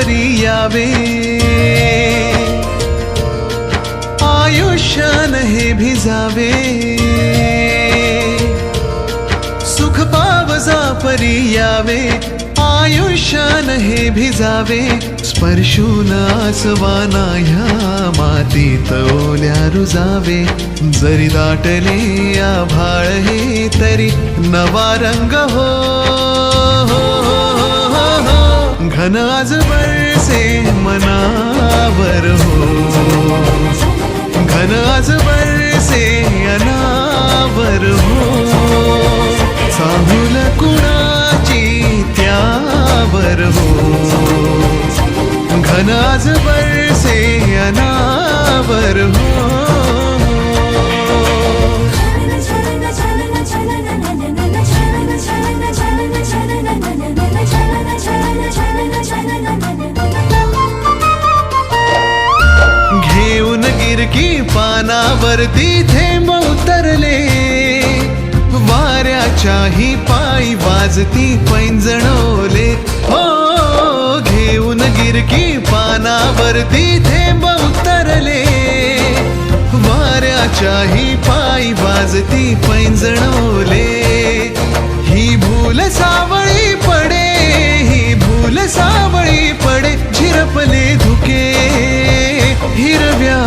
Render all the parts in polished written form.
परी यावे, आयुष्यान हे भिजावे, सुख पावजा परी यावे, आयुष्यान हे भिजावे, स्पर्शून आसवाना ह्या मातीत ओल्या रुजावे, जरी दाटले आभाळ हे तरी नवा रंग हो, घन आज बरसे मनावर हो, घन आज बरसे अनावर हो, चाहुल कुणाची त्यावर हो, घन आज बरसे अनावर हो. घेऊन गिरकी पानावरती थेंब उतरले, वाऱ्याच्याही पायी वाजती पैंजणोले हो, घेऊन गिरकी पानावरती थेंब उतरले, वाऱ्याच्याही पायी वाजती पैंजणोले, ही भूल सावळी पडे, ही भूल सावळी पडे, झिरपले धुके हिरव्या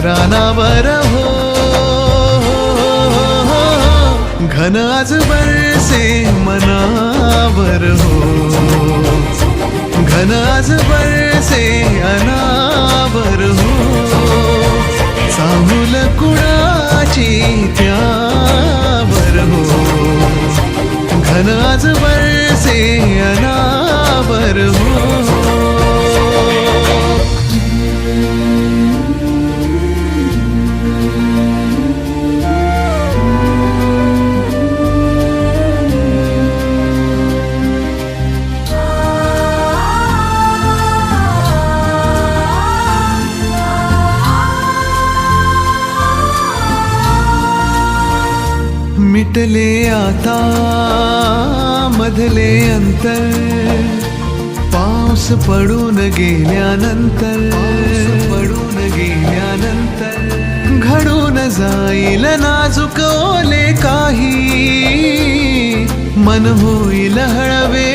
रानावर हो, घन आज बरसे मनावर हो, घन आज बरसे अनावर हो, चाहुल कुणाची त्यावर हो, घन आज बरसे अनावर हो. मिटले आता मधले अंतर, पाऊस पडून गेल्यानंतर, पडून गेल्यानंतर घडून जाईल नाजूक ओले काही, मन होईल हळवे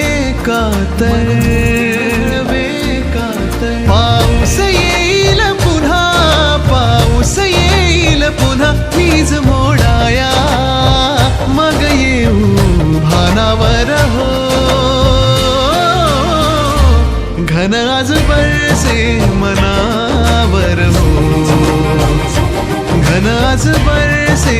कातर, पाऊस येईल पुन्हा, पाऊस येईल पुन्हा, वीज मोडाया मग येऊ भानावर हो, घन आज बरसे मनावर हो, घन आज बरसे